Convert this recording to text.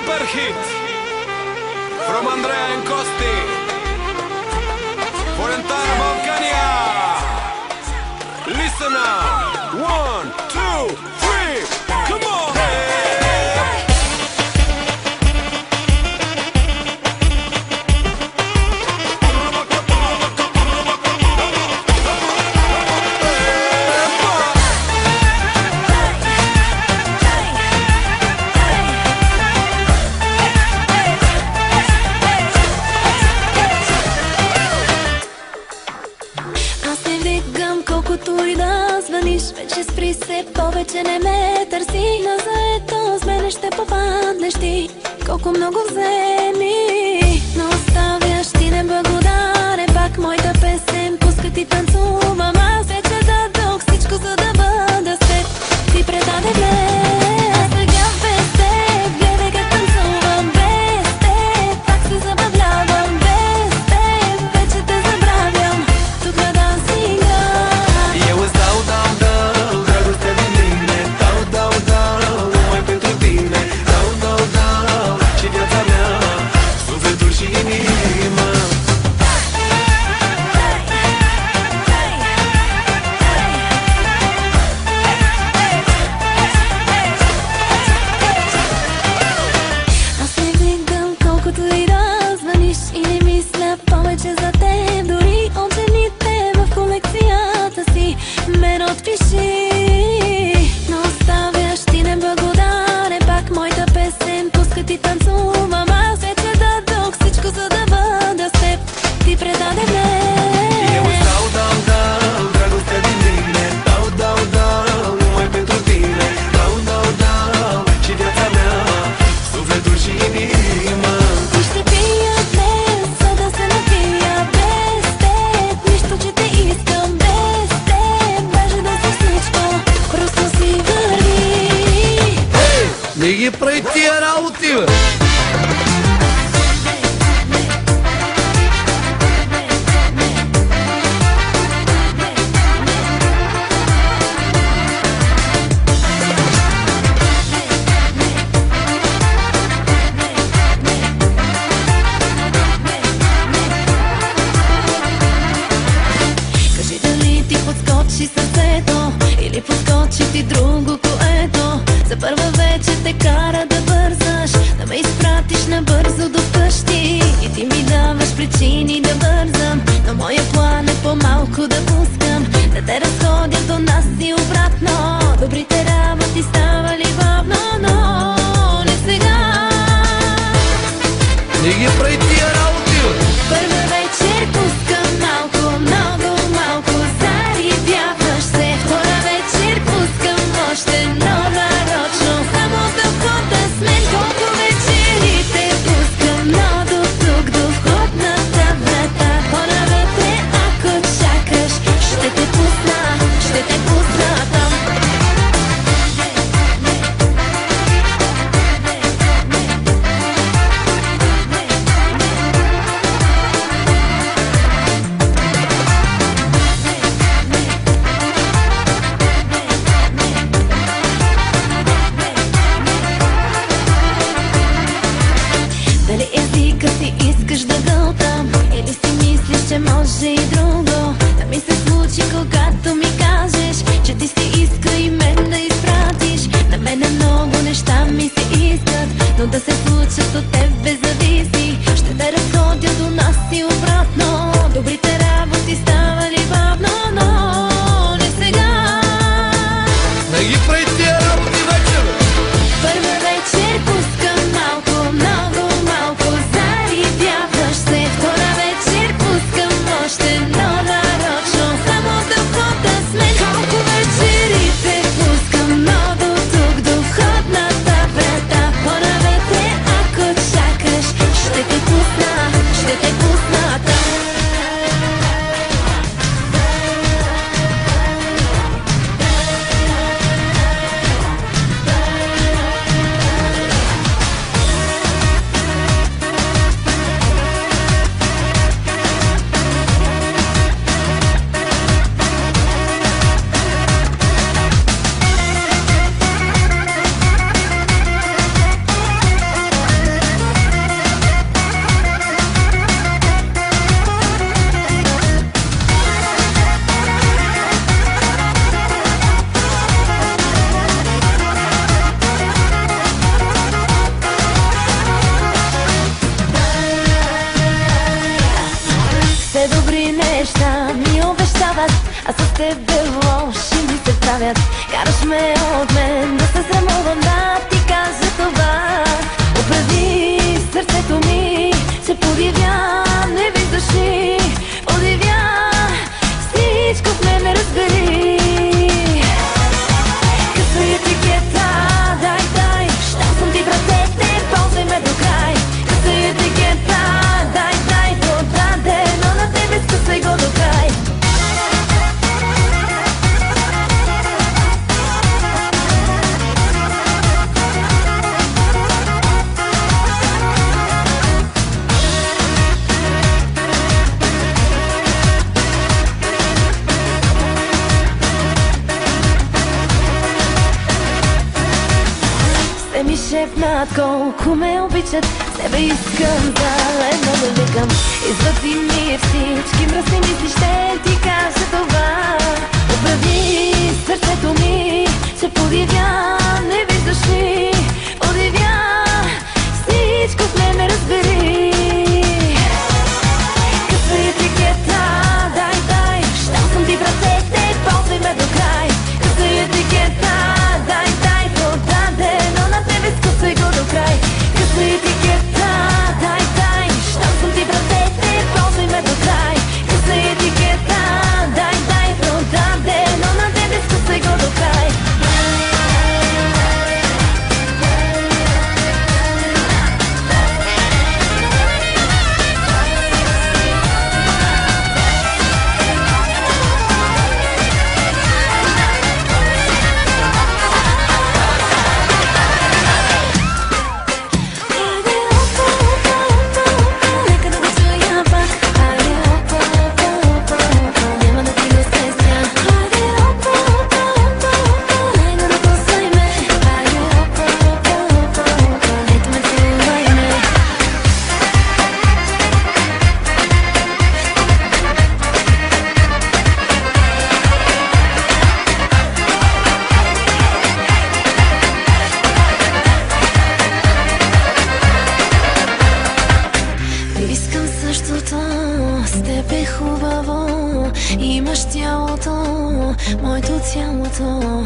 super hit from Andrea and Costi for entire Balkania. Listen now. 1, 2, 3, come on. Колкото и да звъниш, вече спри се, повече не ме търси. На заето с мене ще попаднеш ти. Колко много вземи, но оставяш ти неблагодарен. Пак моята песен пуска ти танцувам. Аз вече дадох всичко, за да бъда с теб. Ти предаде мен, а сега без теб. Гледай как танцувам без теб. Пак се забавлявам без теб. Вече те забравям, тук на дансинга. Не ги прави тия работи, бе! Кажи дали ти подскочи сърцето или подскочи ти друго, което за първа вече те кара да бързаш, да ме изпратиш набързо до къщи. И ти ми даваш причини да бързам, но моя план е по-малко да пускам, да те разходя до нас и обратно. Добрите работи ставали бавно, но не сега. Не ги прави тия работи, бе! Първа вечер пускам малко, много малко, зарибяваш се. Втора вечер пускам още, но нарочно, само да входа с мен. Колко вечерите пускам, но до тук, до входната врата. По-навътре, ако чакаш, ще те пусна там. Дали езика си искаш да гълтам, или си мислиш, че може и друго да ми се случи, когато ми кажеш, че ти си иска и мен да изпратиш. На мене много неща ми се искат, но да се случат от тебе зависи. Ще те разходя до нас и обратно. Добрите работи ставали бавно, но не сега. Не ги прави тия работи вече, бе! Първа вечер пускам малко, много малко, зарибяваш се. Втора вечер пускам още, но нарочно, само да входа с мен. Колко вечерите пускам, но до тук, до входната врата. По-навътре, ако чакаш, ще те пусна там. а с тебе лоши ми се правят. Караш ме от мен да се срамувам да ти кажа това. Оправи сърцето ми, се подивя, не виждаш ли? Подивя, всичко в мен разбери. Къса етикета, дай, щом съм ти в ръцете, ползвай ме до край. Къса етикета, дай, продадено на тебе, скъсай го до край. Те ми шепнат колко ме обичат, с тебе искам заедно да викам. Извади ми всички мръсни мисли, ще ти кажа това. Оправи сърцето ми, се подивя, не виждаш ли? Подивя, всичко в мен разбери. Къса етикета, дай, щом съм ти в ръцете, ползвай ме до край. Къса етикета, дай, продадено на тебе, скъсай го до край. Къса етикета, дай, щом съм ти в ръцете, ползвай ме до край. Къса етикета, дай, продадено на тебе, скъсай го до край. С теб е хубаво, имаш тялото, моето цялото.